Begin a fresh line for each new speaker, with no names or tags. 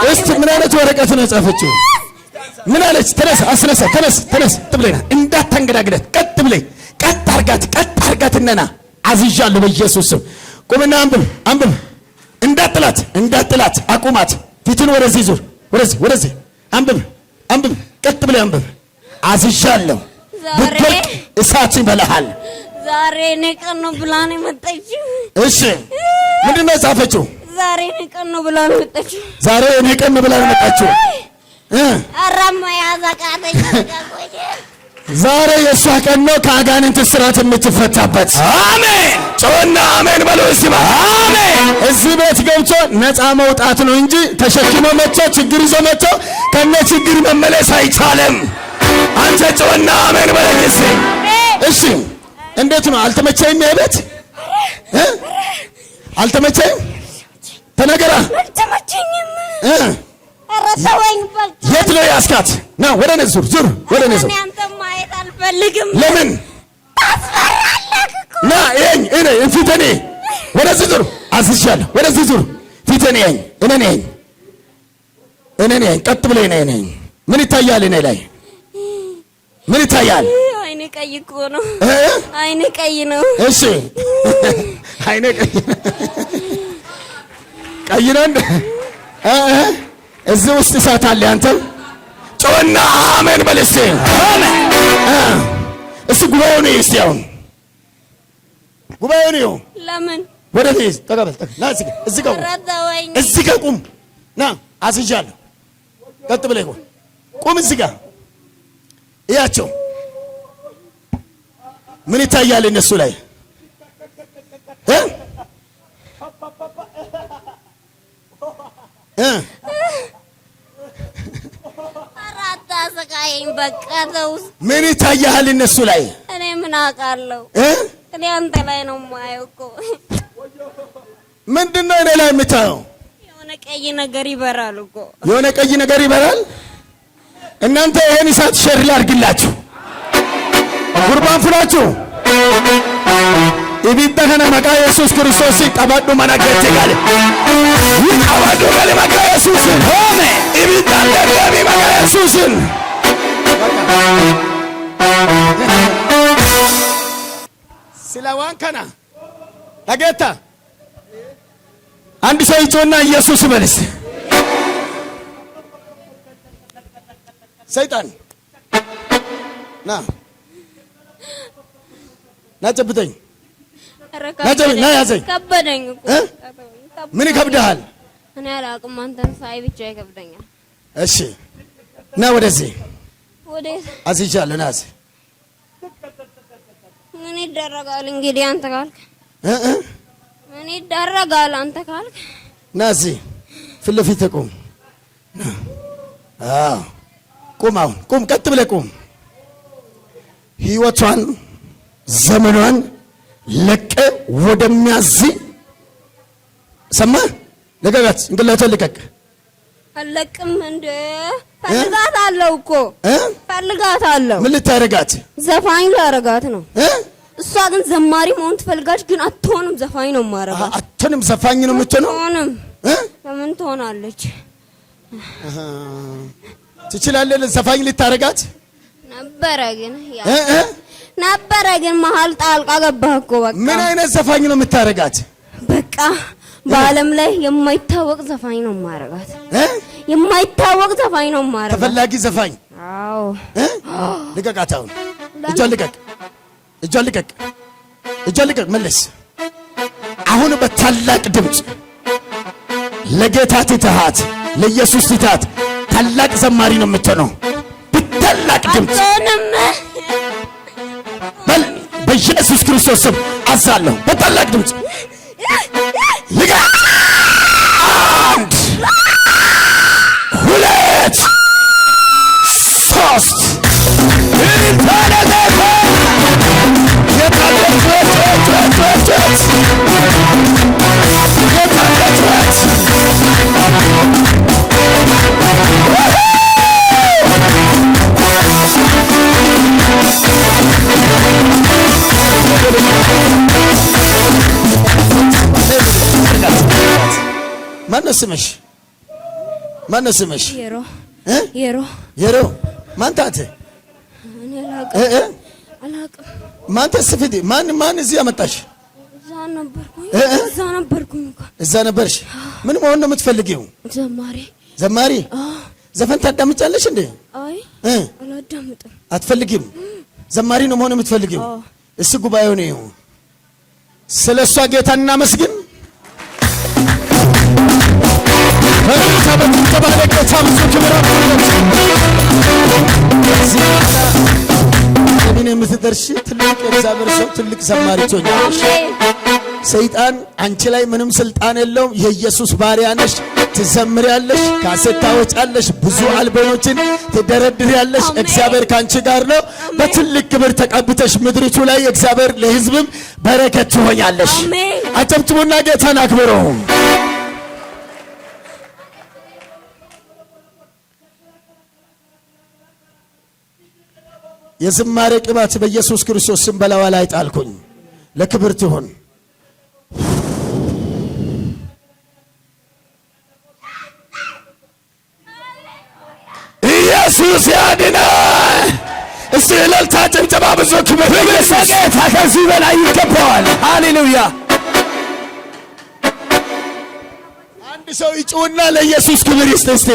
እስቲ ምን አይነት ወረቀት ነው ጻፈችው? ምን አለች? ተነስ አስነሳ፣ ተነስ ትብለና እንዳታንገዳግዳት፣ ቀጥ ብለህ ቀጥ አርጋትነና አዝዣለሁ በኢየሱስ ስም። ቁምና አንብብ። እንዳጥላት አቁማት። ፊትን ወደዚህ ዙር፣ ወደዚህ አንብብ፣ ቀጥ ብለህ አንብብ። አዝዣለሁ። ብትወድቅ እሳት ይበላሃል።
ዛሬ እኔ ቀን ነው ብላ ነው የመጣችው።
እሺ ምንድን ነው የጻፈችው?
ዛሬ እኔ ቀን ነው ብላ ነው የመጣችው።
ዛሬ እኔ ቀን ነው ብላ ነው የመጣችው።
አራማ ያዛቃተኝ
ዛሬ የእሷ ቀን ነው ከአጋንንት እስራት የምትፈታበት። አሜን። ጮና አሜን በሉ እስቲ። አሜን። እዚህ ቤት ገብቶ ነፃ መውጣት ነው እንጂ ተሸክሞ መጥቶ ችግር ይዞ መጥቶ ከነ ችግር መመለስ አይቻልም። አንተ ጮና አሜን በለኝ እስቲ። እሺ እንዴት ነው? አልተመቸኝም። የቤት አልተመቸኝም። ተነገራ
አልተመቸኝም። አረሳወኝ ባል
የት ነው ያስካት? ና ወደ እኔ ዙር ወደ እኔ ዙር።
አንተ ማየት አልፈልግም።
ለምን
ታስፈራለህ እኮ?
ና እኔ ፊቴኔ ወደዚህ ዙር። አዝሻለሁ። ወደዚህ ዙር። ፊቴኔ እኔ ነኝ። ቀጥ ብለህ ነኝ። ምን ይታያል? እኔ ላይ ምን ይታያል?
አይኔ ቀይ እኮ ነው። አይኔ ቀይ ነው።
እሺ አይኔ ቀይ ነው እንዴ? እዚህ ውስጥ እሳት አለ። አንተ ጮና አሜን በል እስቲ። አሜን። እስቲ ጉባኤውን እስቲ አሁን ጉባኤውን ይኸው።
ለምን
ወደዚህ ተቀበል። ና እዚህ ጋር ቁም። ና አስይዣለሁ። ቀጥ ብለህ ቁም። እዚህ ጋር እያቸው። ምን ይታያል እነሱ ላይ?
አራታ ሰቃየኝ በቃ ተውስ።
ምን ይታያል እነሱ ላይ?
እኔ ምን አውቃለሁ? እኔ አንተ ላይ ነው የማየው እኮ።
ምንድነው እኔ ላይ የምታየው?
የሆነ ቀይ ነገር ይበራል እኮ።
የሆነ ቀይ ነገር ይበራል። እናንተ ይሄን እሳት ሼር ላድርግላችሁ። ጉርባን ፍራችሁ ኢቢታ ከነ መቃ ኢየሱስ ክርስቶስ ሲጣባዱ ማናገት ይጋለ ይጣባዱ ገለ መቃ ኢየሱስ ሆነ ኢቢታ ለገቢ መቃ ኢየሱስ ስለዋን ከና አገታ አንድ ሰው ይጮና ኢየሱስ ይበልስ። ሰይጣን ና ጨብጠኝ። ና ያዘኝ።
ከበደኝ እኮ።
ምን ይከብድሃል?
እኔ አላውቅም። አንተን ሳይ ብቻ ይከብደኛል።
እሺ ና ወደዚህ።
ወዴት?
አዝዣለሁ። ና እዚህ።
ምን ይደረጋል እንግዲህ አንተ ካልክ? ምን ይደረጋል አንተ ካልክ?
ና እዚህ ፊት ለፊት ቁም። አዎ ቁም። አሁን ቁም። ቀጥ ብለህ ቁም። ህይወቷን ዘመኗን ለቀ ወደሚያዝ ሰማ ለቀቃት። እንግላቷን ልቀቅ።
አለቅም እንደ ፈልጋታለሁ እኮ ፈልጋታለሁ።
ምን ልታረጋት?
ዘፋኝ ላረጋት ነው። እሷ ግን ዘማሪ መሆን ትፈልጋች፣ ግን አትሆንም። ዘፋኝ ነው ማረጋት።
አትሆንም። ዘፋኝ ነው የምትሆነው።
አትሆንም። ለምን ትሆናለች?
ትችላለህ። ዘፋኝ ልታረጋት
ነበረ ግን መሀል ጣልቃ ገባህ እኮ። በቃ
ምን አይነት ዘፋኝ ነው የምታረጋት?
በቃ በዓለም ላይ የማይታወቅ ዘፋኝ ነው ማረጋት። የማይታወቅ ዘፋኝ ነው ማረጋት።
ተፈላጊ ዘፋኝ።
አዎ
ልቀቃት። አሁን እጇን ልቀቅ። መለስ። አሁን በታላቅ ድምፅ ለጌታ ትተሃት፣ ለኢየሱስ ትተሃት ታላቅ ዘማሪ ነው የምትሆነው። በታላቅ ድምፅ በኢየሱስ ክርስቶስ ስም አዛለሁ። በታላቅ ድምፅ አንድ ሁለት ሶስት ማነው ስምሽ? ማነው ስምሽ?
የሮ
የሮ የሮ ማንታት
እኔ አላውቅም።
ማን ተስፍዲ ማን እዚህ አመጣሽ?
እዛ ነበርኩኝ።
እዛ ነበርሽ? ምን መሆን ነው የምትፈልጊው? ዘማሪ። ዘፈን ታዳምጫለሽ እንዴ?
አይ አላዳምጥም።
አትፈልጊም? ዘማሪ ነው መሆን የምትፈልጊው? እሱ ጉባኤው ነው። ስለሷ ጌታ እናመስግን። የምትደርሽ ትልቅ የእግዚአብሔር ሰው ትልቅ ዘማሪ ትሆኛለሽ። ሰይጣን አንቺ ላይ ምንም ስልጣን የለውም። የኢየሱስ ባሪያ ነሽ። ትዘምሪያለሽ፣ ካሴት ታወጫለሽ፣ ብዙ አልበሞችን ትደረድሪያለሽ። እግዚአብሔር ካንቺ ጋር ነው። በትልቅ ክብር ተቀብተሽ ምድሪቱ ላይ እግዚአብሔር ለሕዝብም በረከት ትሆኛለሽ። አጨብጭቡና ጌታን አክብሩ። የዝማሬ ቅባት በኢየሱስ ክርስቶስ ስም በላዋ ላይ ጣልኩኝ። ለክብር ትሁን። ኢየሱስ ያድናል። እስቲ እልልታ ጭብጨባ ብዙ ክብር ለጌታ ከዚህ በላይ ይገባዋል። ሃሌሉያ። አንድ ሰው ይጩና ለኢየሱስ ክብር ይስጥ እስቲ።